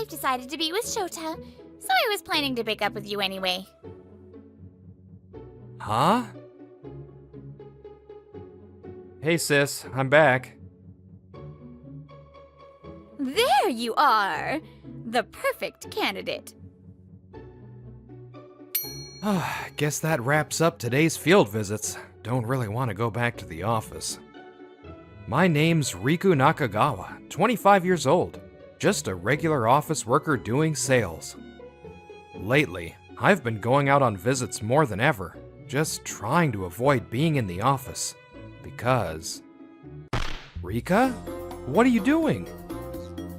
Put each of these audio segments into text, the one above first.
I've decided to be with Shota, so I was planning to pick up with you anyway. Huh? Hey sis, I'm back. There you are! The perfect candidate. Guess that wraps up today's field visits. Don't really want to go back to the office. My name's Riku Nakagawa, 25 years old. Just a regular office worker doing sales. Lately, I've been going out on visits more than ever, just trying to avoid being in the office. Because... Rika? What are you doing?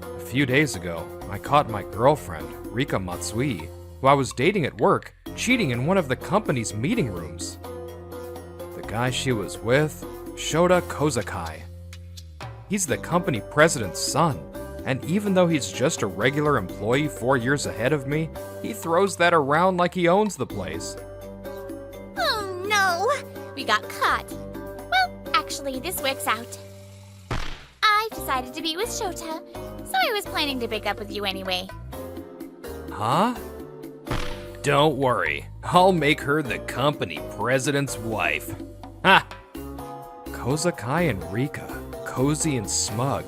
A few days ago, I caught my girlfriend, Rika Matsui, who I was dating at work, cheating in one of the company's meeting rooms. The guy she was with, Shota Kozakai. He's the company president's son, and even though he's just a regular employee 4 years ahead of me, he throws that around like he owns the place. Oh no! We got caught. Well, actually, this works out. I've decided to be with Shota, so I was planning to pick up with you anyway. Huh? Don't worry, I'll make her the company president's wife. Ha! Kozakai and Rika, cozy and smug,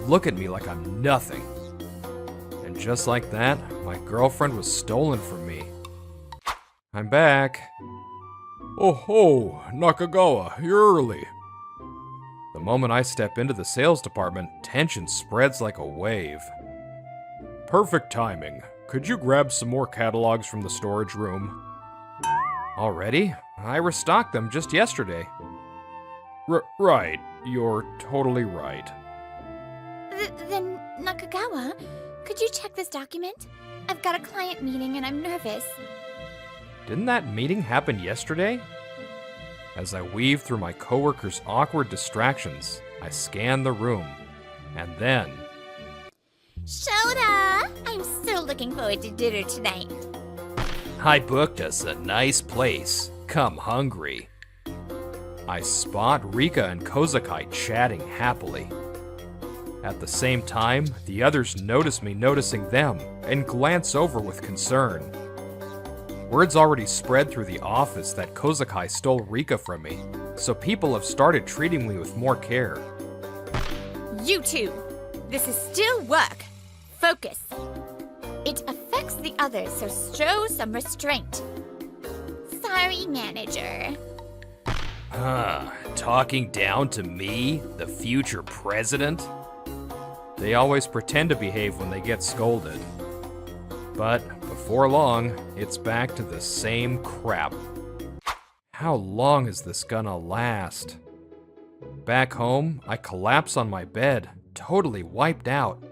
look at me like I'm nothing. And just like that, my girlfriend was stolen from me. I'm back. Oh ho, Nakagawa, you're early. The moment I step into the sales department, tension spreads like a wave. Perfect timing. Could you grab some more catalogs from the storage room? Already? I restocked them just yesterday. Right. You're totally right. Then, Nakagawa, could you check this document? I've got a client meeting and I'm nervous. Didn't that meeting happen yesterday? As I weave through my coworkers' awkward distractions, I scan the room, and then... Shota! I'm so looking forward to dinner tonight. I booked us a nice place. Come hungry. I spot Rika and Kozakai chatting happily. At the same time, the others notice me noticing them and glance over with concern. Word's already spread through the office that Kozakai stole Rika from me, so people have started treating me with more care. You two, this is still work. Focus. It affects the others, so show some restraint. Sorry, manager. Talking down to me, the future president? They always pretend to behave when they get scolded. But before long, it's back to the same crap. How long is this gonna last? Back home, I collapse on my bed, totally wiped out.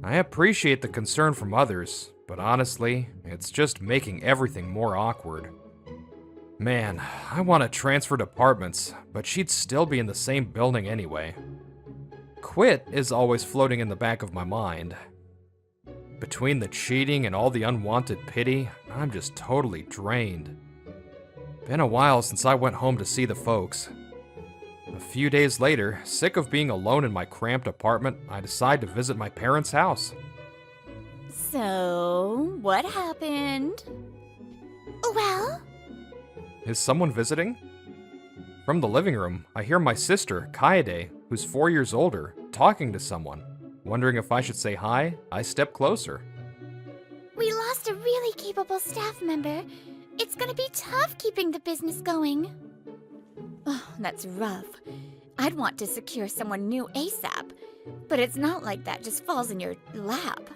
I appreciate the concern from others, but honestly, it's just making everything more awkward. Man, I want to transfer departments, but she'd still be in the same building anyway. Quit is always floating in the back of my mind. Between the cheating and all the unwanted pity, I'm just totally drained. Been a while since I went home to see the folks. A few days later, sick of being alone in my cramped apartment, I decide to visit my parents' house. So, what happened? Well? Is someone visiting? From the living room, I hear my sister, Kaede, who's 4 years older, talking to someone. Wondering if I should say hi, I step closer. We lost a really capable staff member. It's gonna be tough keeping the business going. Oh, that's rough. I'd want to secure someone new ASAP, but it's not like that just falls in your lap.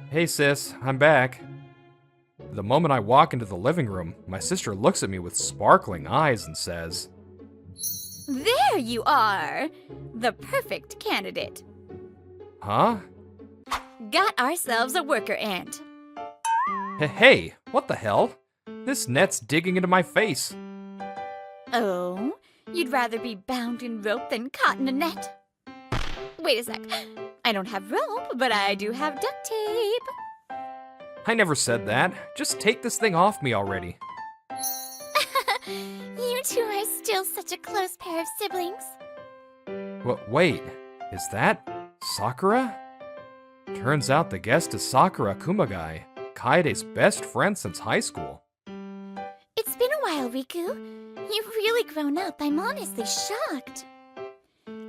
Hey sis, I'm back. The moment I walk into the living room, my sister looks at me with sparkling eyes and says, There you are! The perfect candidate. Huh? Got ourselves a worker ant. Hey, what the hell? This net's digging into my face. Oh, you'd rather be bound in rope than caught in a net? Wait a sec. I don't have rope, but I do have duct tape. I never said that. Just take this thing off me already. You two are still such a close pair of siblings. Wait, is that Sakura? Turns out the guest is Sakura Kumagai, Kaede's best friend since high school. It's been a while, Riku. You've really grown up. I'm honestly shocked.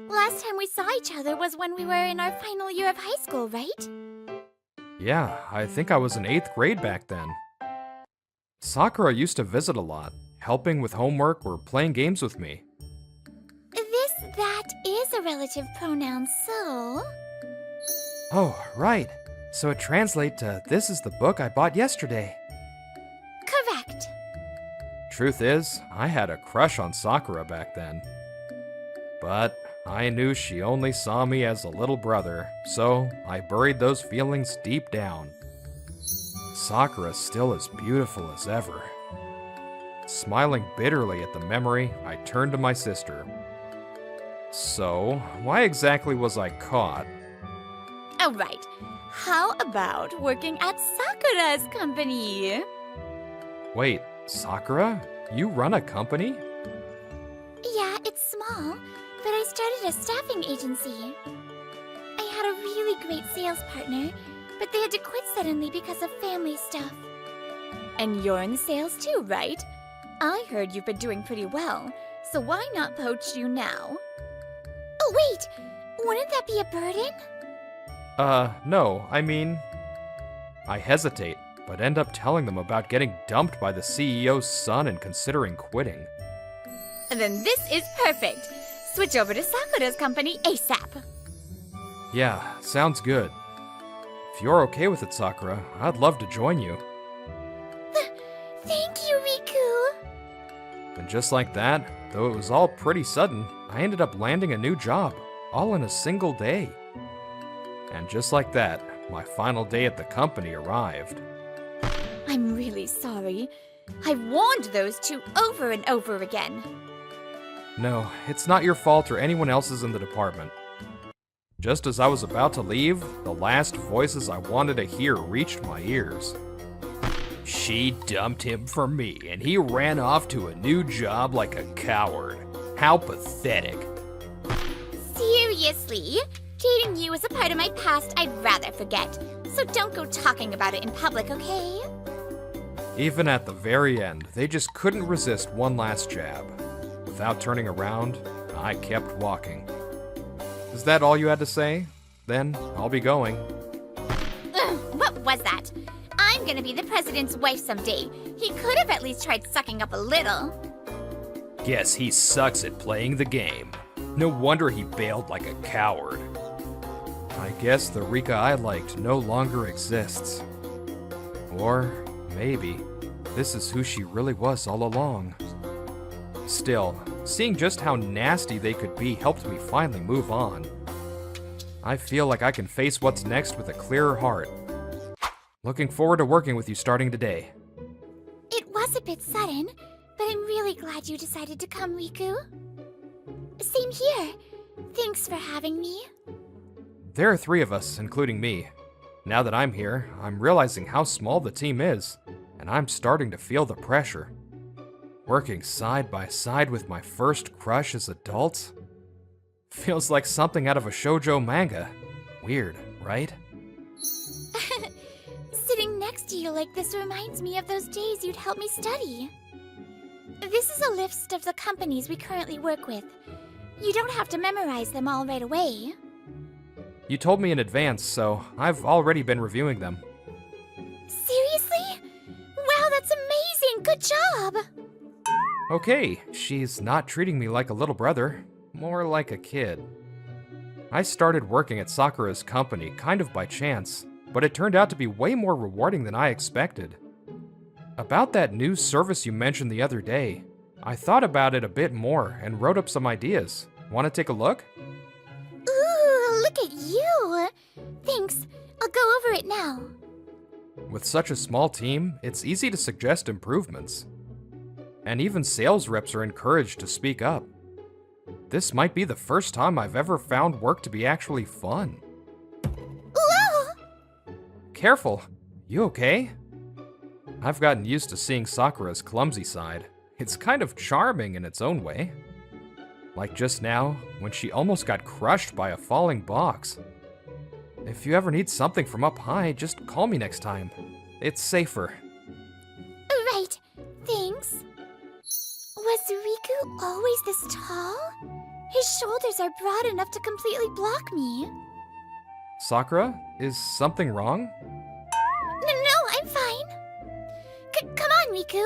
Last time we saw each other was when we were in our final year of high school, right? Yeah, I think I was in 8th grade back then. Sakura used to visit a lot, helping with homework or playing games with me. That is a relative pronoun, so... Oh, right. So it translates to, this is the book I bought yesterday. Correct. Truth is, I had a crush on Sakura back then. But I knew she only saw me as a little brother, so I buried those feelings deep down. Sakura's still as beautiful as ever. Smiling bitterly at the memory, I turned to my sister. So, why exactly was I caught? All right. How about working at Sakura's company? Wait, Sakura? You run a company? Yeah, it's small, but I started a staffing agency. I had a really great sales partner, but they had to quit suddenly because of family stuff. And you're in sales too, right? I heard you've been doing pretty well, so why not poach you now? Oh, wait! Wouldn't that be a burden? No, I mean... I hesitate, but end up telling them about getting dumped by the CEO's son and considering quitting. Then this is perfect! Switch over to Sakura's company ASAP! Yeah, sounds good. If you're okay with it, Sakura, I'd love to join you. Thank you, Riku! And just like that, though it was all pretty sudden, I ended up landing a new job, all in a single day. And just like that, my final day at the company arrived. I'm really sorry. I've warned those two over and over again. No, it's not your fault or anyone else's in the department. Just as I was about to leave, the last voices I wanted to hear reached my ears. She dumped him for me, and he ran off to a new job like a coward. How pathetic. Seriously? Dating you is a part of my past I'd rather forget, so don't go talking about it in public, okay? Even at the very end, they just couldn't resist one last jab. Without turning around, I kept walking. Is that all you had to say? Then I'll be going. Ugh, what was that? I'm gonna be the president's wife someday. He could have at least tried sucking up a little. Guess he sucks at playing the game. No wonder he bailed like a coward. I guess the Rika I liked no longer exists. Or maybe this is who she really was all along. Still, seeing just how nasty they could be helped me finally move on. I feel like I can face what's next with a clearer heart. Looking forward to working with you starting today. It was a bit sudden, but I'm really glad you decided to come, Riku. Same here. Thanks for having me. There are 3 of us, including me. Now that I'm here, I'm realizing how small the team is, and I'm starting to feel the pressure. Working side by side with my first crush as adults? Feels like something out of a shoujo manga. Weird, right? Sitting next to you like this reminds me of those days you'd help me study. This is a list of the companies we currently work with. You don't have to memorize them all right away. You told me in advance, so I've already been reviewing them. Seriously? Wow, that's amazing! Good job! Okay, she's not treating me like a little brother, more like a kid. I started working at Sakura's company kind of by chance, but it turned out to be way more rewarding than I expected. About that new service you mentioned the other day, I thought about it a bit more and wrote up some ideas. Want to take a look? Ooh, look at you! Thanks, I'll go over it now. With such a small team, it's easy to suggest improvements. And even sales reps are encouraged to speak up. This might be the first time I've ever found work to be actually fun. Whoa! Careful! You okay? I've gotten used to seeing Sakura's clumsy side. It's kind of charming in its own way. Like just now, when she almost got crushed by a falling box. If you ever need something from up high, just call me next time. It's safer. Right, thanks. Was Riku always this tall? His shoulders are broad enough to completely block me. Sakura, is something wrong? No, I'm fine. Come on, Riku.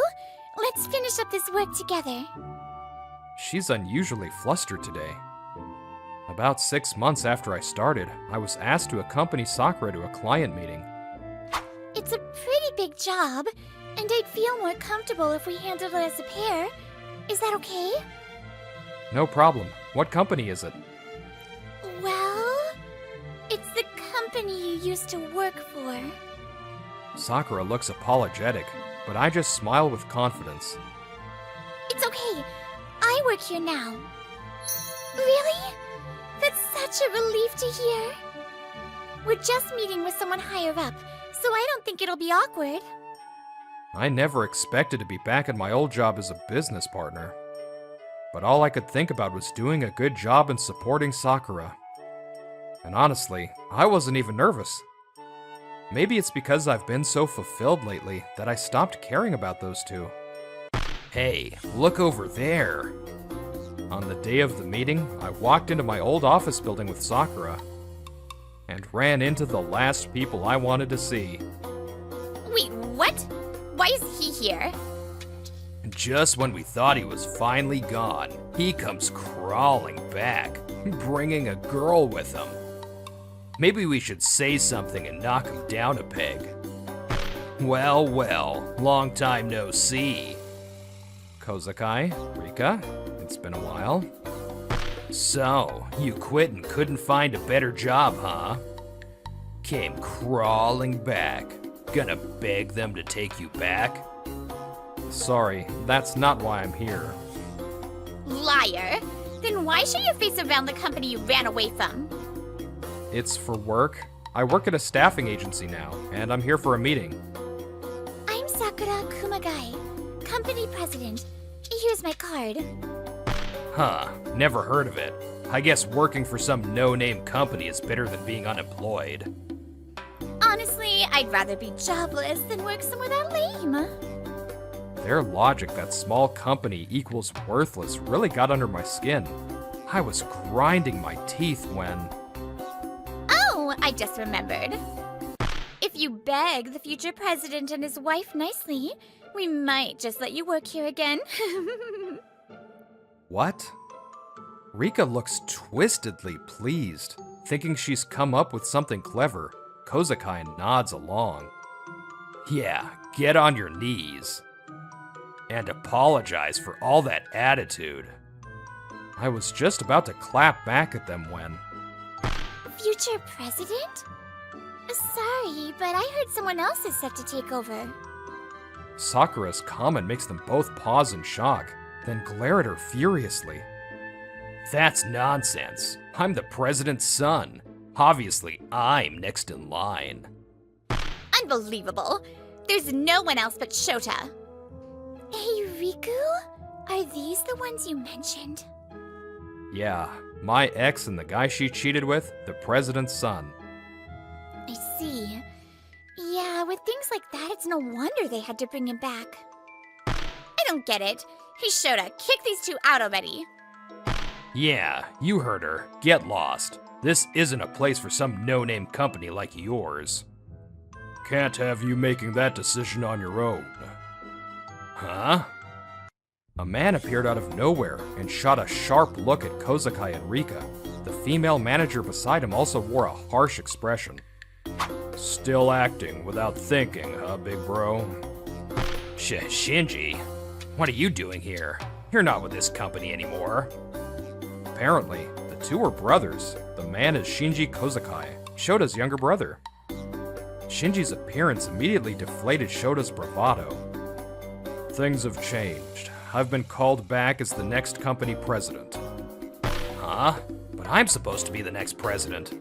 Let's finish up this work together. She's unusually flustered today. About 6 months after I started, I was asked to accompany Sakura to a client meeting. It's a pretty big job, and I'd feel more comfortable if we handled it as a pair. Is that okay? No problem. What company is it? Well, it's the company you used to work for. Sakura looks apologetic, but I just smile with confidence. It's okay. I work here now. Really? That's such a relief to hear. We're just meeting with someone higher up, so I don't think it'll be awkward. I never expected to be back at my old job as a business partner. But all I could think about was doing a good job in supporting Sakura. And honestly, I wasn't even nervous. Maybe it's because I've been so fulfilled lately that I stopped caring about those two. Hey, look over there! On the day of the meeting, I walked into my old office building with Sakura and ran into the last people I wanted to see. Wait, what? Why is he here? Just when we thought he was finally gone, he comes crawling back, bringing a girl with him. Maybe we should say something and knock him down a peg. Well, well, long time no see. Kozakai, Rika, it's been a while. So, you quit and couldn't find a better job, huh? Came crawling back. Gonna beg them to take you back? Sorry, that's not why I'm here. Liar! Then why show your face around the company you ran away from? It's for work. I work at a staffing agency now, and I'm here for a meeting. I'm Sakura Kumagai, company president. Here's my card. Huh, never heard of it. I guess working for some no-name company is better than being unemployed. Honestly, I'd rather be jobless than work somewhere that lame. Their logic that small company equals worthless really got under my skin. I was grinding my teeth when... Oh, I just remembered. If you beg the future president and his wife nicely, we might just let you work here again. What? Rika looks twistedly pleased, thinking she's come up with something clever. Kozakai nods along. Yeah, get on your knees. And apologize for all that attitude. I was just about to clap back at them when... Future president? Sorry, but I heard someone else is set to take over. Sakura's comment makes them both pause in shock, then glare at her furiously. That's nonsense. I'm the president's son. Obviously, I'm next in line. Unbelievable. There's no one else but Shota. Hey, Riku? Are these the ones you mentioned? Yeah, my ex and the guy she cheated with, the president's son. I see. Yeah, with things like that, it's no wonder they had to bring him back. I don't get it. Hey, Shota, kick these two out already. Yeah, you heard her. Get lost. This isn't a place for some no-name company like yours. Can't have you making that decision on your own. Huh? A man appeared out of nowhere and shot a sharp look at Kozakai and Rika. The female manager beside him also wore a harsh expression. Still acting without thinking, huh, big bro? Shinji, what are you doing here? You're not with this company anymore. Apparently, the two are brothers. The man is Shinji Kozakai, Shota's younger brother. Shinji's appearance immediately deflated Shota's bravado. Things have changed. I've been called back as the next company president. Huh? But I'm supposed to be the next president.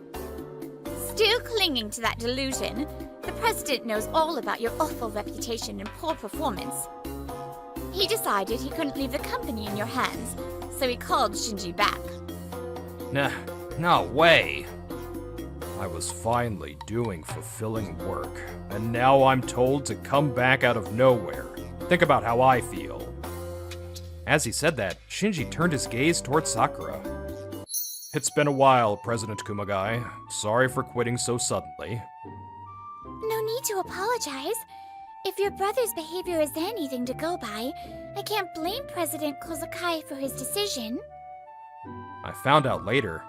Still clinging to that delusion, the president knows all about your awful reputation and poor performance. He decided he couldn't leave the company in your hands, so he called Shinji back. Nah, no way. I was finally doing fulfilling work, and now I'm told to come back out of nowhere. Think about how I feel. As he said that, Shinji turned his gaze towards Sakura. It's been a while, President Kumagai. Sorry for quitting so suddenly. No need to apologize. If your brother's behavior is anything to go by, I can't blame President Kozakai for his decision. I found out later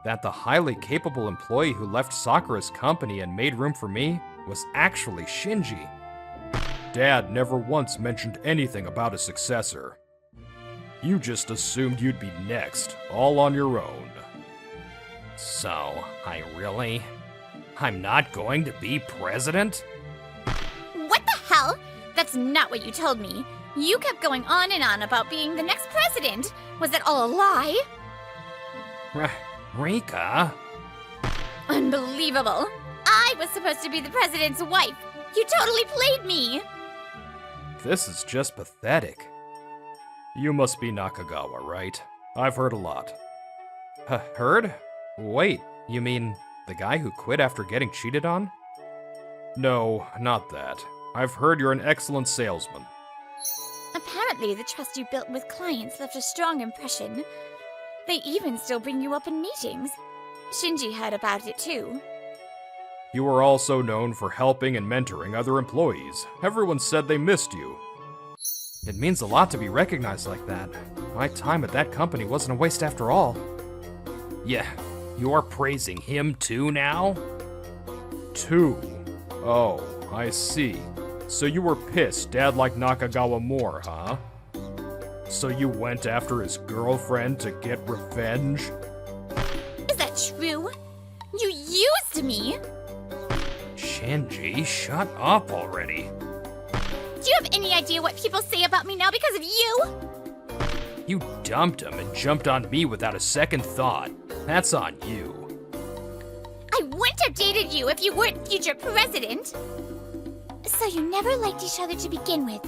that the highly capable employee who left Sakura's company and made room for me was actually Shinji. Dad never once mentioned anything about a successor. You just assumed you'd be next, all on your own. So, I'm not going to be president? What the hell? That's not what you told me. You kept going on and on about being the next president. Was that all a lie? Rika? Unbelievable. I was supposed to be the president's wife. You totally played me. This is just pathetic. You must be Nakagawa, right? I've heard a lot. Heard? Wait, you mean the guy who quit after getting cheated on? No, not that. I've heard you're an excellent salesman. Apparently, the trust you built with clients left a strong impression. They even still bring you up in meetings. Shinji heard about it too. You were also known for helping and mentoring other employees. Everyone said they missed you. It means a lot to be recognized like that. My time at that company wasn't a waste after all. Yeah, you're praising him too now? Too? Oh, I see. So you were pissed Dad liked Nakagawa more, huh? So you went after his girlfriend to get revenge? Is that true? You used me! Shinji, shut up already. Do you have any idea what people say about me now because of you? You dumped him and jumped on me without a second thought. That's on you. I wouldn't have dated you if you weren't future president. So you never liked each other to begin with.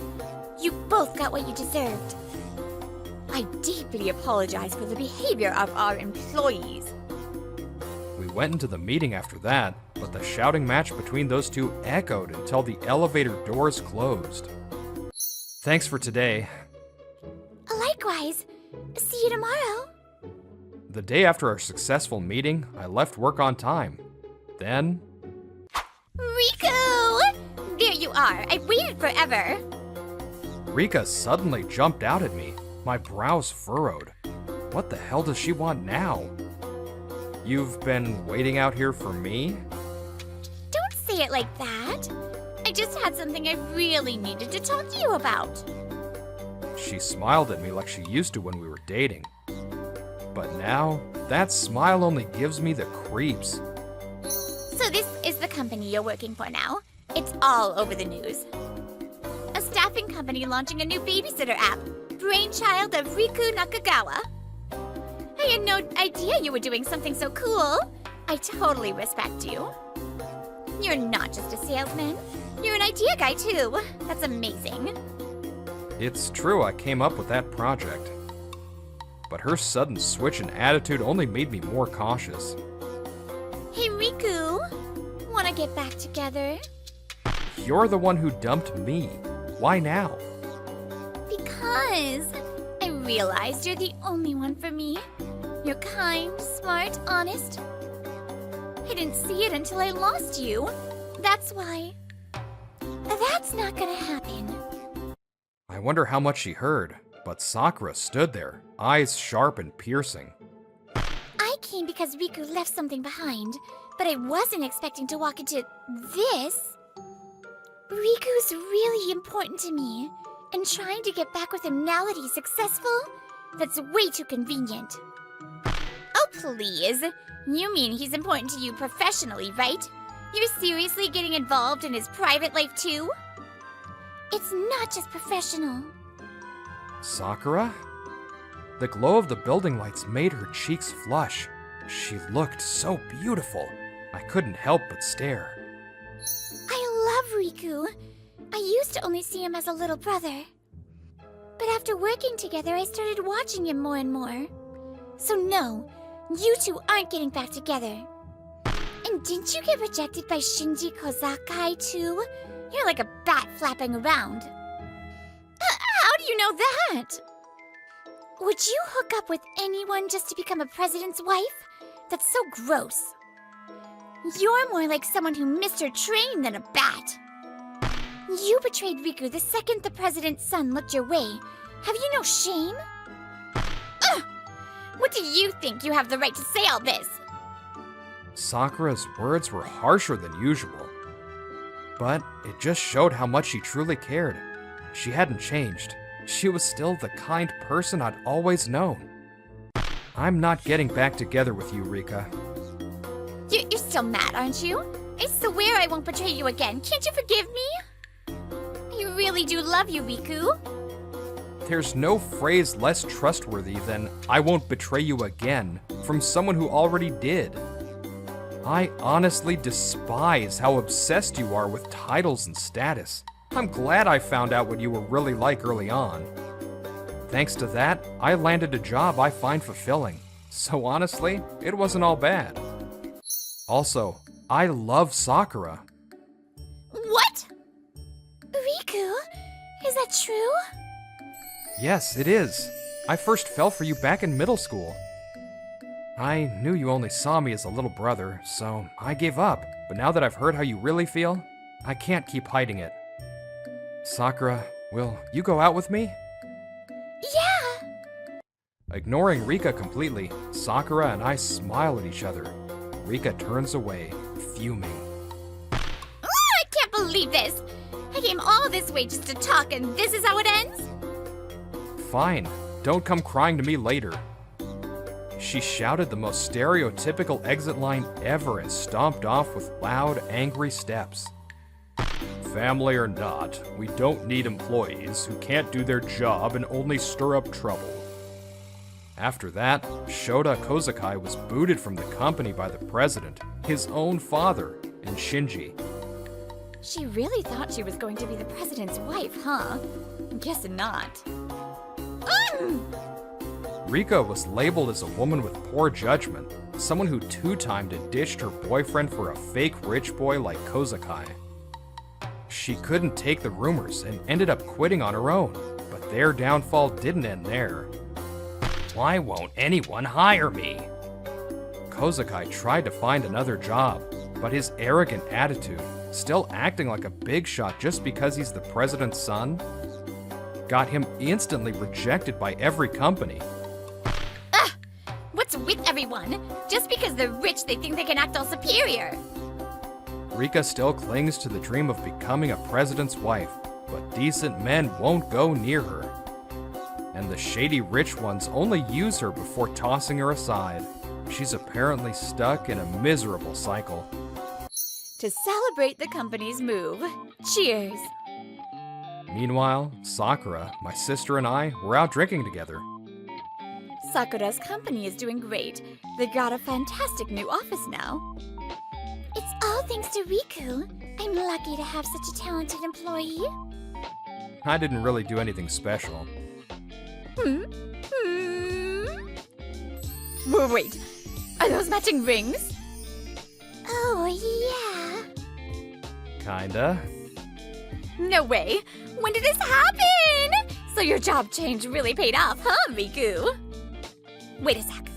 You both got what you deserved. I deeply apologize for the behavior of our employees. We went into the meeting after that, but the shouting match between those two echoed until the elevator doors closed. Thanks for today. Likewise. See you tomorrow. The day after our successful meeting, I left work on time. Then... Riku! There you are. I waited forever. Rika suddenly jumped out at me, my brows furrowed. What the hell does she want now? You've been waiting out here for me? Don't say it like that. I just had something I really needed to talk to you about. She smiled at me like she used to when we were dating. But now, that smile only gives me the creeps. So this is the company you're working for now. It's all over the news. A staffing company launching a new babysitter app, brainchild of Riku Nakagawa. I had no idea you were doing something so cool. I totally respect you. You're not just a salesman. You're an idea guy too. That's amazing. It's true I came up with that project. But her sudden switch in attitude only made me more cautious. Hey Riku, wanna get back together? You're the one who dumped me. Why now? Because I realized you're the only one for me. You're kind, smart, honest. I didn't see it until I lost you. That's why. That's not gonna happen. I wonder how much she heard, but Sakura stood there, eyes sharp and piercing. I came because Riku left something behind, but I wasn't expecting to walk into this. Riku's really important to me, and trying to get back with him now that he's successful? That's way too convenient. Oh, please. You mean he's important to you professionally, right? You're seriously getting involved in his private life too? It's not just professional. Sakura? The glow of the building lights made her cheeks flush. She looked so beautiful. I couldn't help but stare. I love Riku. I used to only see him as a little brother. But after working together, I started watching him more and more. So no, you two aren't getting back together. And didn't you get rejected by Shinji Kozakai, too? You're like a bat flapping around. How do you know that? Would you hook up with anyone just to become a president's wife? That's so gross. You're more like someone who missed her train than a bat. You betrayed Riku the second the president's son looked your way. Have you no shame? Ugh! What do you think you have the right to say all this? Sakura's words were harsher than usual. But it just showed how much she truly cared. She hadn't changed. She was still the kind person I'd always known. I'm not getting back together with you, Rika. You're still mad, aren't you? I swear I won't betray you again. Can't you forgive me? I really do love you, Riku. There's no phrase less trustworthy than "I won't betray you again" from someone who already did. I honestly despise how obsessed you are with titles and status. I'm glad I found out what you were really like early on. Thanks to that, I landed a job I find fulfilling. So honestly, it wasn't all bad. Also, I love Sakura. What? Riku? Is that true? Yes, it is. I first fell for you back in middle school. I knew you only saw me as a little brother, so I gave up. But now that I've heard how you really feel, I can't keep hiding it. Sakura, will you go out with me? Yeah! Ignoring Rika completely, Sakura and I smile at each other. Rika turns away, fuming. I can't believe this! I came all this way just to talk, and this is how it ends? Fine, don't come crying to me later. She shouted the most stereotypical exit line ever and stomped off with loud, angry steps. Family or not, we don't need employees who can't do their job and only stir up trouble. After that, Shota Kozakai was booted from the company by the president, his own father, and Shinji. She really thought she was going to be the president's wife, huh? Guess not. Rika was labeled as a woman with poor judgment, someone who two-timed and ditched her boyfriend for a fake rich boy like Kozakai. She couldn't take the rumors and ended up quitting on her own, but their downfall didn't end there. Why won't anyone hire me? Kozakai tried to find another job, but his arrogant attitude, still acting like a big shot just because he's the president's son, got him instantly rejected by every company. What's with everyone? Just because they're rich, they think they can act all superior. Rika still clings to the dream of becoming a president's wife, but decent men won't go near her. And the shady rich ones only use her before tossing her aside. She's apparently stuck in a miserable cycle. To celebrate the company's move, cheers! Meanwhile, Sakura, my sister, and I were out drinking together. Sakura's company is doing great. They got a fantastic new office now. It's all thanks to Riku. I'm lucky to have such a talented employee. I didn't really do anything special. Wait, are those matching rings? Oh, yeah. Kinda. No way. When did this happen? So your job change really paid off, huh, Riku? Wait a sec.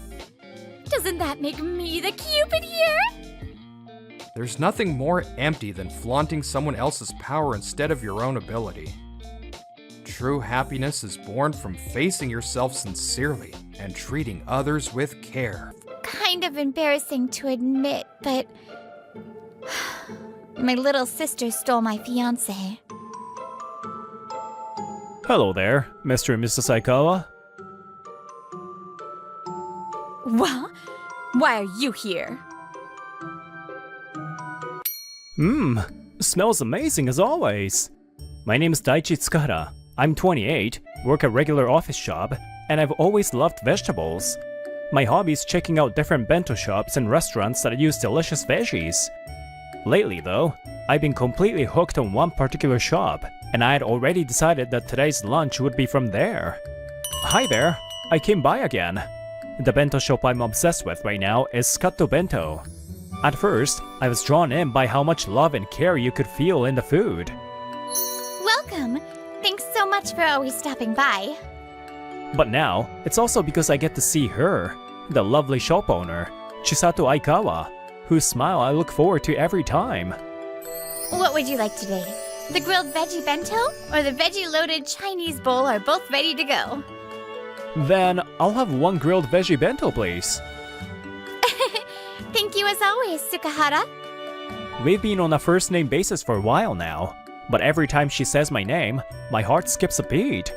Doesn't that make me the Cupid here? There's nothing more empty than flaunting someone else's power instead of your own ability. True happiness is born from facing yourself sincerely and treating others with care. Kind of embarrassing to admit, but my little sister stole my fiancé. Hello there, Mr. and Mrs. Saikawa. Well, why are you here? Smells amazing as always. My name is Daichi Tsukara. I'm 28, work a regular office job, and I've always loved vegetables. My hobby is checking out different bento shops and restaurants that use delicious veggies. Lately though, I've been completely hooked on one particular shop, and I had already decided that today's lunch would be from there. Hi there, I came by again. The bento shop I'm obsessed with right now is Scatto Bento. At first, I was drawn in by how much love and care you could feel in the food. Welcome. Thanks so much for always stopping by. But now, it's also because I get to see her, the lovely shop owner, Chisato Aikawa, whose smile I look forward to every time. What would you like today? The grilled veggie bento or the veggie-loaded Chinese bowl are both ready to go. Then, I'll have one grilled veggie bento, please. Thank you as always, Sukahara. We've been on a first-name basis for a while now, but every time she says my name, my heart skips a beat.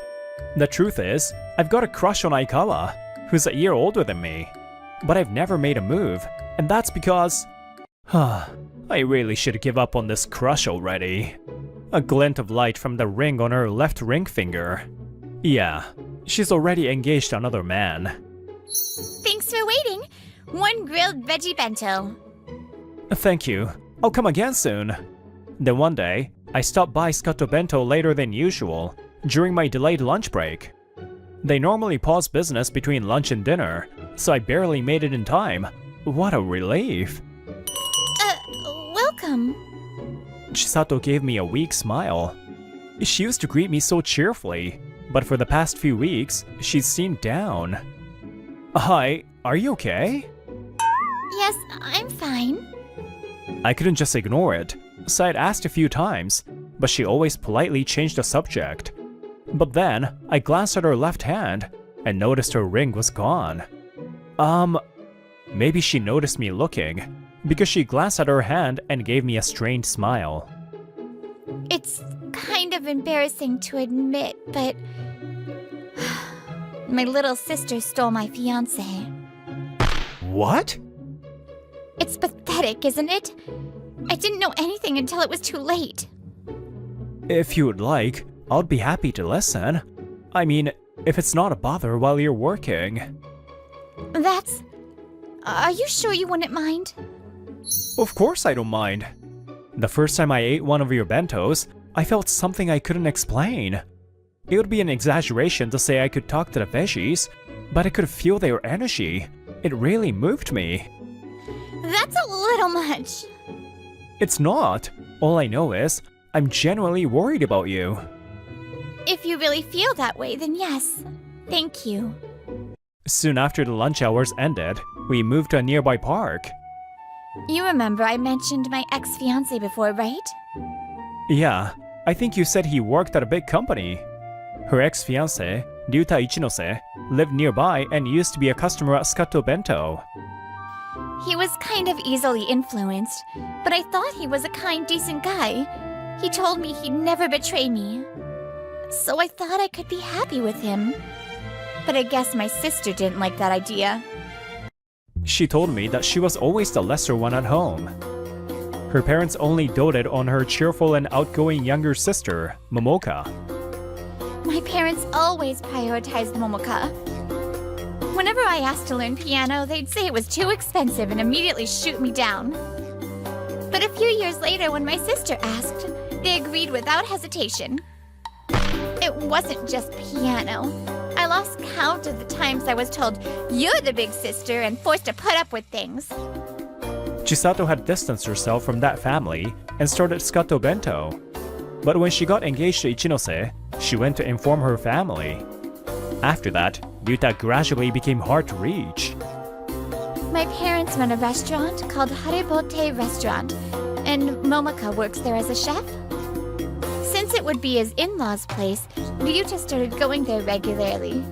The truth is, I've got a crush on Aikawa, who's a year older than me. But I've never made a move, and that's because... I really should give up on this crush already. A glint of light from the ring on her left ring finger. Yeah, she's already engaged to another man. Thanks for waiting. One grilled veggie bento. Thank you. I'll come again soon. Then one day, I stopped by Scotto Bento later than usual, during my delayed lunch break. They normally pause business between lunch and dinner, so I barely made it in time. What a relief. Welcome. Chisato gave me a weak smile. She used to greet me so cheerfully, but for the past few weeks, she's seemed down. Hi, are you okay? Yes, I'm fine. I couldn't just ignore it, so I'd asked a few times, but she always politely changed the subject. But then, I glanced at her left hand and noticed her ring was gone. Maybe she noticed me looking, because she glanced at her hand and gave me a strained smile. It's kind of embarrassing to admit, but my little sister stole my fiancé. What? It's pathetic, isn't it? I didn't know anything until it was too late. If you would like, I'd be happy to listen. I mean, if it's not a bother while you're working. Are you sure you wouldn't mind? Of course I don't mind. The first time I ate one of your bentos, I felt something I couldn't explain. It would be an exaggeration to say I could talk to the veggies, but I could feel their energy. It really moved me. That's a little much. It's not. All I know is, I'm genuinely worried about you. If you really feel that way, then yes. Thank you. Soon after the lunch hours ended, we moved to a nearby park. You remember I mentioned my ex-fiancé before, right? Yeah, I think you said he worked at a big company. Her ex-fiancé, Ryuta Ichinose, lived nearby and used to be a customer at Scotto Bento. He was kind of easily influenced, but I thought he was a kind, decent guy. He told me he'd never betray me. So I thought I could be happy with him. But I guess my sister didn't like that idea. She told me that she was always the lesser one at home. Her parents only doted on her cheerful and outgoing younger sister, Momoka. My parents always prioritized Momoka. Whenever I asked to learn piano, they'd say it was too expensive and immediately shoot me down. But a few years later, when my sister asked, they agreed without hesitation. It wasn't just piano. I lost count of the times I was told, "You're the big sister," and forced to put up with things. Chisato had distanced herself from that family and started Scotto Bento. But when she got engaged to Ichinose, she went to inform her family. After that, Ryuta gradually became hard to reach. My parents run a restaurant called Harebote Restaurant, and Momoka works there as a chef. Since it would be his in-laws' place, Ryuta started going there regularly.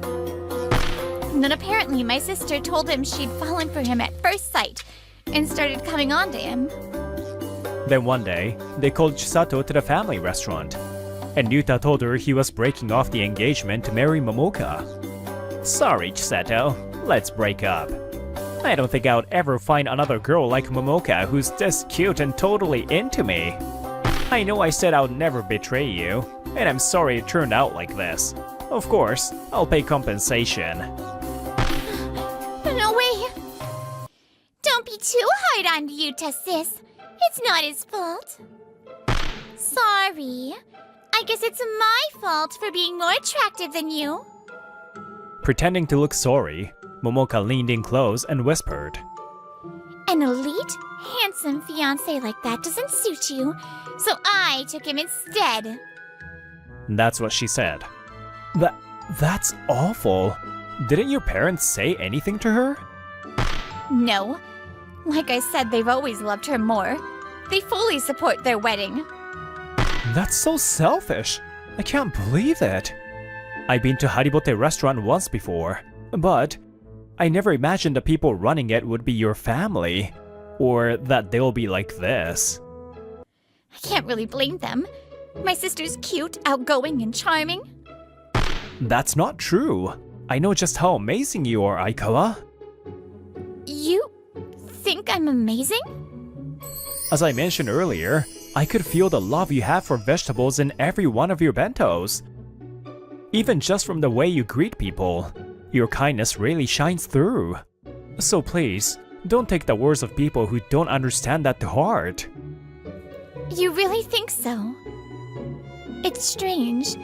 And then apparently my sister told him she'd fallen for him at first sight and started coming on to him. Then one day, they called Chisato to the family restaurant, and Ryuta told her he was breaking off the engagement to marry Momoka. Sorry, Chisato, let's break up. I don't think I would ever find another girl like Momoka who's this cute and totally into me. I know I said I would never betray you, and I'm sorry it turned out like this. Of course, I'll pay compensation. No way! Don't be too hard on Ryuta, sis. It's not his fault. Sorry. I guess it's my fault for being more attractive than you. Pretending to look sorry, Momoka leaned in close and whispered, An elite, handsome fiancé like that doesn't suit you, so I took him instead. That's what she said. That's awful. Didn't your parents say anything to her? No. Like I said, they've always loved her more. They fully support their wedding. That's so selfish. I can't believe it. I've been to Haribote restaurant once before, but I never imagined the people running it would be your family, or that they'll be like this. I can't really blame them. My sister's cute, outgoing, and charming. That's not true. I know just how amazing you are, Aikawa. You think I'm amazing? As I mentioned earlier, I could feel the love you have for vegetables in every one of your bentos. Even just from the way you greet people, your kindness really shines through. So please, don't take the words of people who don't understand that to heart. You really think so? It's strange,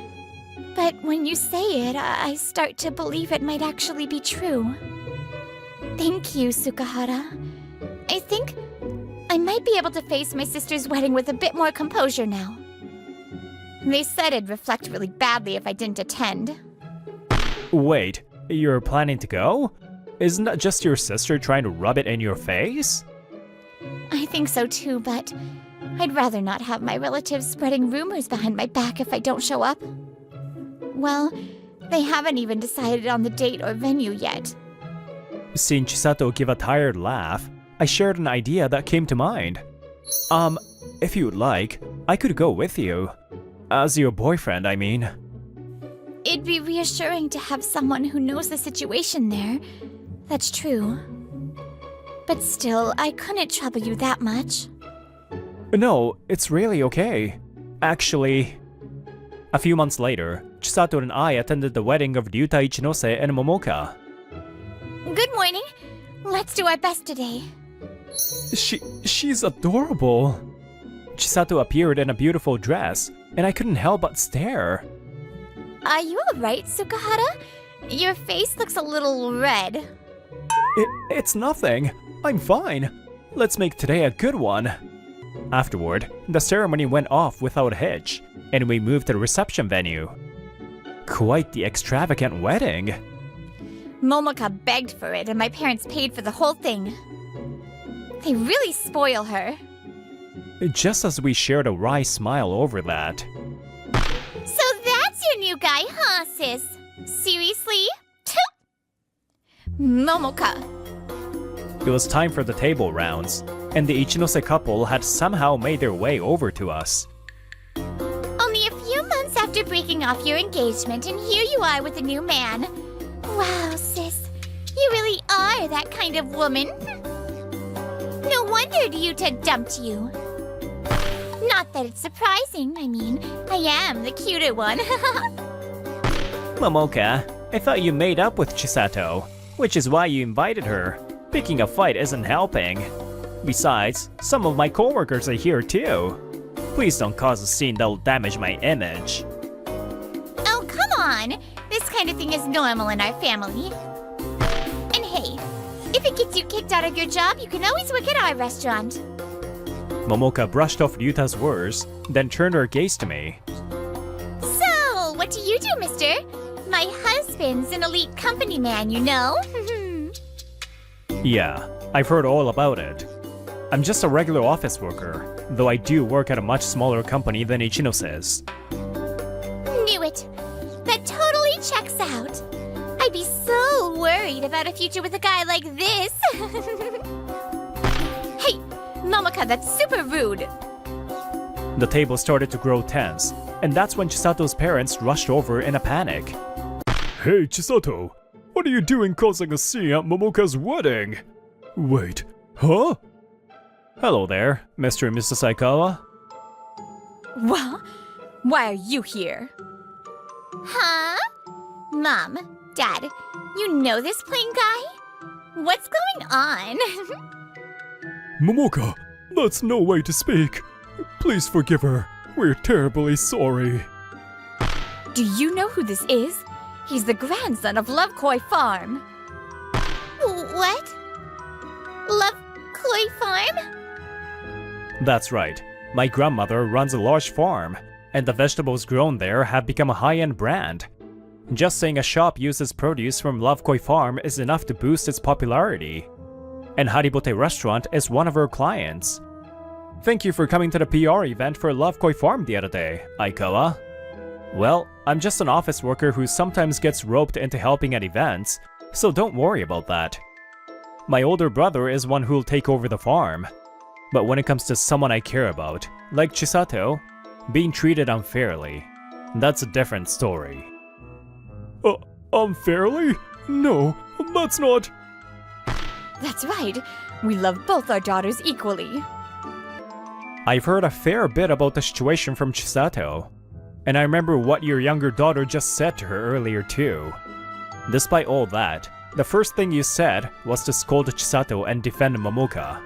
but when you say it, I start to believe it might actually be true. Thank you, Sukahara. I think I might be able to face my sister's wedding with a bit more composure now. They said it'd reflect really badly if I didn't attend. Wait, you're planning to go? Isn't that just your sister trying to rub it in your face? I think so too, but I'd rather not have my relatives spreading rumors behind my back if I don't show up. Well, they haven't even decided on the date or venue yet. Seeing Chisato give a tired laugh, I shared an idea that came to mind. If you'd like, I could go with you. As your boyfriend, I mean. It'd be reassuring to have someone who knows the situation there. That's true. But still, I couldn't trouble you that much. No, it's really okay. Actually, a few months later, Chisato and I attended the wedding of Ryuta Ichinose and Momoka. Good morning. Let's do our best today. She's adorable. Chisato appeared in a beautiful dress, and I couldn't help but stare. Are you alright, Sukahara? Your face looks a little red. It's nothing. I'm fine. Let's make today a good one. Afterward, the ceremony went off without a hitch, and we moved to the reception venue. Quite the extravagant wedding. Momoka begged for it, and my parents paid for the whole thing. They really spoil her. Just as we shared a wry smile over that. So that's your new guy, huh, sis? Seriously? Momoka. It was time for the table rounds, and the Ichinose couple had somehow made their way over to us. Only a few months after breaking off your engagement, and here you are with a new man. Wow, sis. You really are that kind of woman. No wonder Ryuta dumped you. Not that it's surprising. I mean, I am the cuter one. Momoka, I thought you made up with Chisato, which is why you invited her. Picking a fight isn't helping. Besides, some of my coworkers are here too. Please don't cause a scene that'll damage my image. Oh, come on! This kind of thing is normal in our family. And hey, if it gets you kicked out of your job, you can always work at our restaurant. Momoka brushed off Ryuta's words, then turned her gaze to me. So, what do you do, mister? My husband's an elite company man, you know? Yeah, I've heard all about it. I'm just a regular office worker, though I do work at a much smaller company than Ichinose's. Knew it. That totally checks out. I'd be so worried about a future with a guy like this. Hey, Momoka, that's super rude. The table started to grow tense, and that's when Chisato's parents rushed over in a panic. Hey, Chisato! What are you doing causing a scene at Momoka's wedding? Wait, huh? Hello there, Mr. and Mrs. Saikawa. Well, why are you here? Huh? Mom, Dad, you know this plain guy? What's going on? Momoka, that's no way to speak. Please forgive her. We're terribly sorry. Do you know who this is? He's the grandson of Love Koi Farm. What? Love Koi Koi farm? That's right. My grandmother runs a large farm, and the vegetables grown there have become a high-end brand. Just saying a shop uses produce from Love Koi Farm is enough to boost its popularity. And Haribote Restaurant is one of her clients. Thank you for coming to the PR event for Love Koi Farm the other day, Aikawa. Well, I'm just an office worker who sometimes gets roped into helping at events, so don't worry about that. My older brother is one who'll take over the farm. But when it comes to someone I care about, like Chisato, being treated unfairly, that's a different story. Unfairly? No, that's not... That's right. We love both our daughters equally. I've heard a fair bit about the situation from Chisato, and I remember what your younger daughter just said to her earlier too. Despite all that, the first thing you said was to scold Chisato and defend Momoka.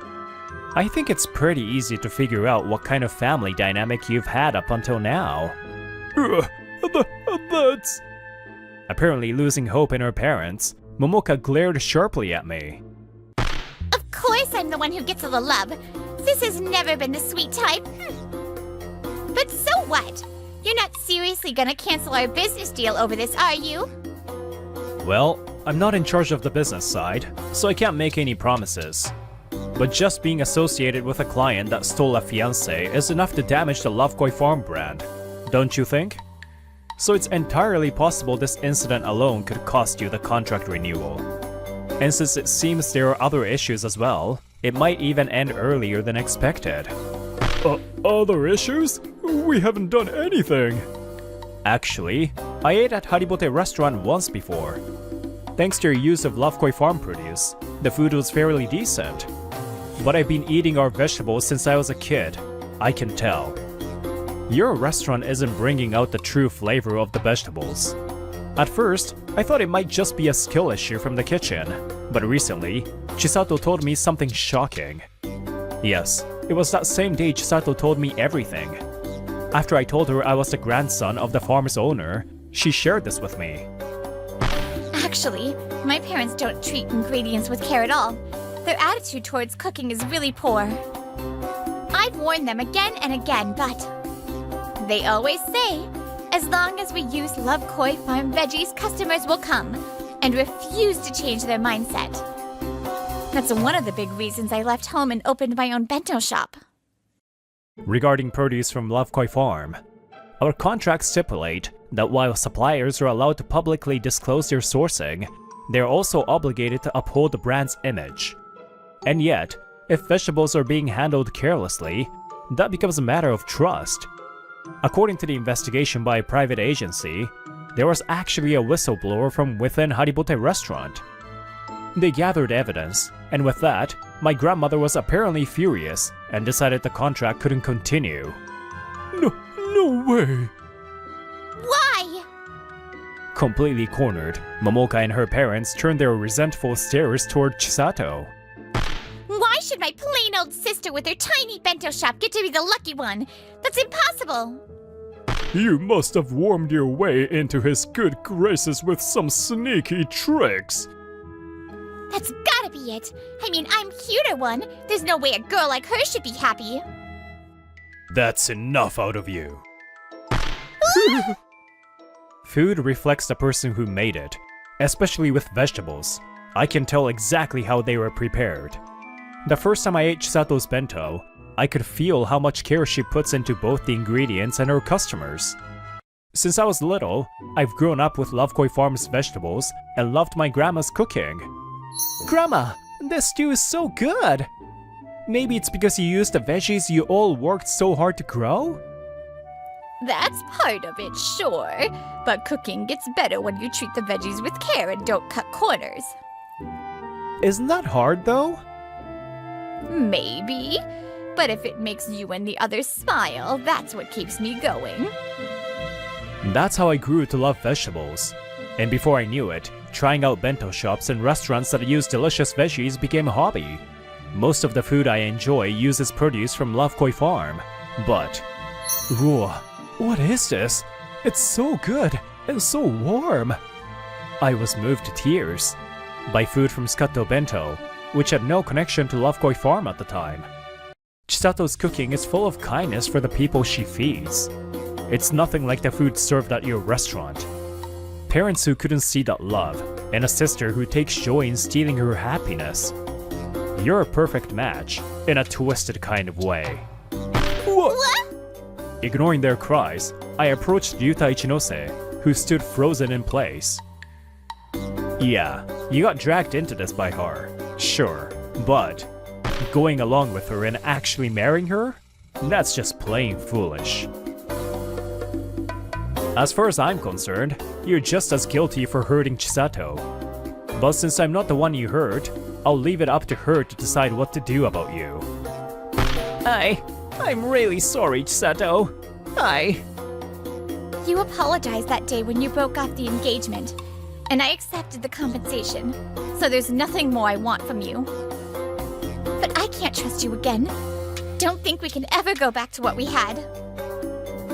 I think it's pretty easy to figure out what kind of family dynamic you've had up until now. That's... Apparently losing hope in her parents, Momoka glared sharply at me. Of course I'm the one who gets all the love. Sis has never been the sweet type. But so what? You're not seriously gonna cancel our business deal over this, are you? Well, I'm not in charge of the business side, so I can't make any promises. But just being associated with a client that stole a fiancé is enough to damage the Love Koi Farm brand, don't you think? So it's entirely possible this incident alone could cost you the contract renewal. And since it seems there are other issues as well, it might even end earlier than expected. Other issues? We haven't done anything! Actually, I ate at Haribote Restaurant once before. Thanks to your use of Love Koi Farm produce, the food was fairly decent. But I've been eating our vegetables since I was a kid. I can tell. Your restaurant isn't bringing out the true flavor of the vegetables. At first, I thought it might just be a skill issue from the kitchen, but recently, Chisato told me something shocking. Yes, it was that same day Chisato told me everything. After I told her I was the grandson of the farm's owner, she shared this with me. Actually, my parents don't treat ingredients with care at all. Their attitude towards cooking is really poor. I've warned them again and again, but they always say, as long as we use Love Koi Farm veggies, customers will come, and refuse to change their mindset. That's one of the big reasons I left home and opened my own bento shop. Regarding produce from Love Koi Farm, our contracts stipulate that while suppliers are allowed to publicly disclose their sourcing, they are also obligated to uphold the brand's image. And yet, if vegetables are being handled carelessly, that becomes a matter of trust. According to the investigation by a private agency, there was actually a whistleblower from within Haribote Restaurant. They gathered evidence, and with that, my grandmother was apparently furious and decided the contract couldn't continue. No way! Why? Completely cornered, Momoka and her parents turned their resentful stares toward Chisato. Why should my plain old sister with her tiny bento shop get to be the lucky one? That's impossible! You must have wormed your way into his good graces with some sneaky tricks. That's gotta be it. I mean, I'm cuter one. There's no way a girl like her should be happy. That's enough out of you. Food reflects the person who made it, especially with vegetables. I can tell exactly how they were prepared. The first time I ate Chisato's bento, I could feel how much care she puts into both the ingredients and her customers. Since I was little, I've grown up with Love Koi Farm's vegetables and loved my grandma's cooking. Grandma, this stew is so good! Maybe it's because you used the veggies you all worked so hard to grow? That's part of it, sure. But cooking gets better when you treat the veggies with care and don't cut corners. Isn't that hard though? Maybe. But if it makes you and the others smile, that's what keeps me going. That's how I grew to love vegetables. And before I knew it, trying out bento shops and restaurants that use delicious veggies became a hobby. Most of the food I enjoy uses produce from Love Koi Farm. But... Whoa, what is this? It's so good and so warm. I was moved to tears. By food from Scutto Bento, which had no connection to Love Koi Farm at the time. Chisato's cooking is full of kindness for the people she feeds. It's nothing like the food served at your restaurant. Parents who couldn't see that love, and a sister who takes joy in stealing her happiness. You're a perfect match, in a twisted kind of way. What? Ignoring their cries, I approached Ryuta Ichinose, who stood frozen in place. Yeah, you got dragged into this by her, sure, but going along with her and actually marrying her? That's just plain foolish. As far as I'm concerned, you're just as guilty for hurting Chisato. But since I'm not the one you hurt, I'll leave it up to her to decide what to do about you. I'm really sorry, Chisato. You apologized that day when you broke off the engagement, and I accepted the compensation, so there's nothing more I want from you. But I can't trust you again. Don't think we can ever go back to what we had.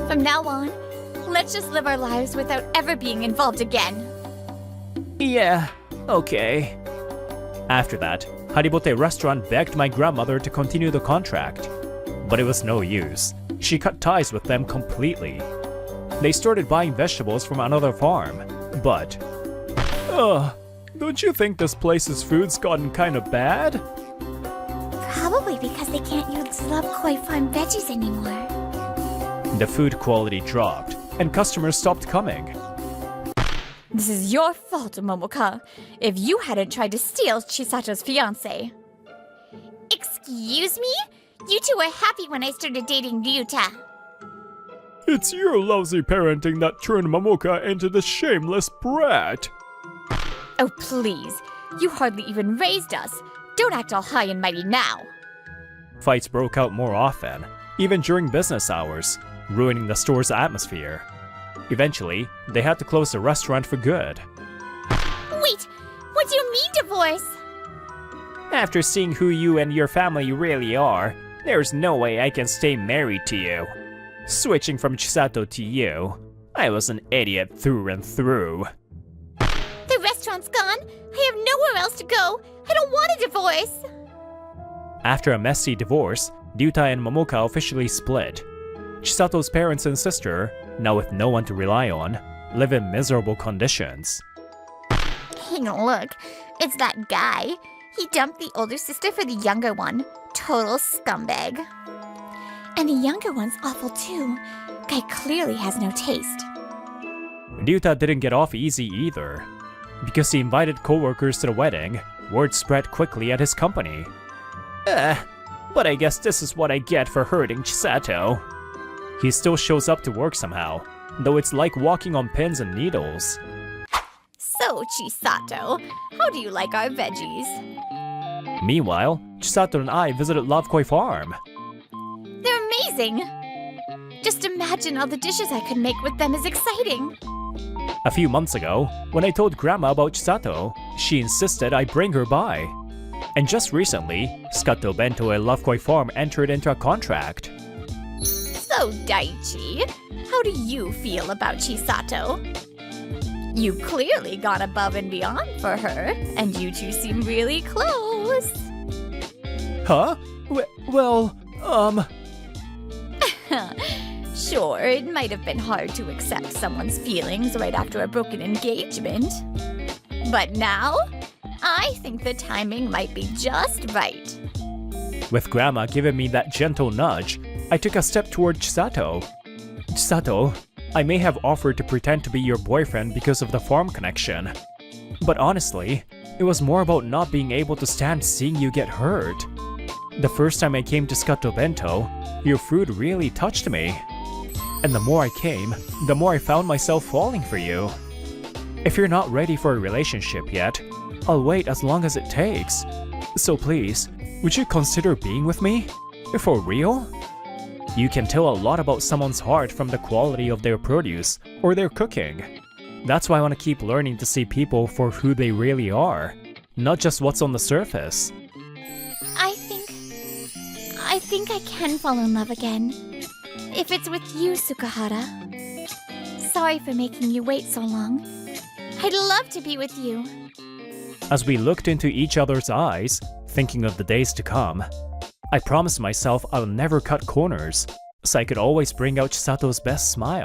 From now on, let's just live our lives without ever being involved again. Yeah, okay. After that, Haribote Restaurant begged my grandmother to continue the contract. But it was no use. She cut ties with them completely. They started buying vegetables from another farm, but... don't you think this place's food's gotten kinda bad? Probably because they can't use Love Koi Farm veggies anymore. The food quality dropped, and customers stopped coming. This is your fault, Momoka, if you hadn't tried to steal Chisato's fiancé. Excuse me? You two were happy when I started dating Ryuta. It's your lousy parenting that turned Momoka into this shameless brat. Oh, please. You hardly even raised us. Don't act all high and mighty now. Fights broke out more often, even during business hours, ruining the store's atmosphere. Eventually, they had to close the restaurant for good. Wait, what do you mean divorce? After seeing who you and your family really are, there's no way I can stay married to you. Switching from Chisato to you, I was an idiot through and through. The restaurant's gone. I have nowhere else to go. I don't want a divorce. After a messy divorce, Ryuta and Momoka officially split. Chisato's parents and sister, now with no one to rely on, live in miserable conditions. Hey, look, it's that guy. He dumped the older sister for the younger one. Total scumbag. And the younger one's awful too. Guy clearly has no taste. Ryuta didn't get off easy either. Because he invited coworkers to the wedding, word spread quickly at his company. But I guess this is what I get for hurting Chisato. He still shows up to work somehow, though it's like walking on pins and needles. So, Chisato, how do you like our veggies? Meanwhile, Chisato and I visited Love Koi Farm. They're amazing! Just imagine all the dishes I could make with them is exciting. A few months ago, when I told Grandma about Chisato, she insisted I bring her by. And just recently, Scutto Bento and Love Koi Farm entered into a contract. So, Daichi, how do you feel about Chisato? You've clearly gone above and beyond for her, and you two seem really close. Huh? Sure, it might have been hard to accept someone's feelings right after a broken engagement. But now, I think the timing might be just right. With Grandma giving me that gentle nudge, I took a step toward Chisato. Chisato, I may have offered to pretend to be your boyfriend because of the farm connection. But honestly, it was more about not being able to stand seeing you get hurt. The first time I came to Scutto Bento, your food really touched me. And the more I came, the more I found myself falling for you. If you're not ready for a relationship yet, I'll wait as long as it takes. So please, would you consider being with me? For real? You can tell a lot about someone's heart from the quality of their produce or their cooking. That's why I want to keep learning to see people for who they really are, not just what's on the surface. I think I can fall in love again. If it's with you, Sukahara. Sorry for making you wait so long. I'd love to be with you. As we looked into each other's eyes, thinking of the days to come. I promised myself I'll never cut corners, so I could always bring out Chisato's best smile.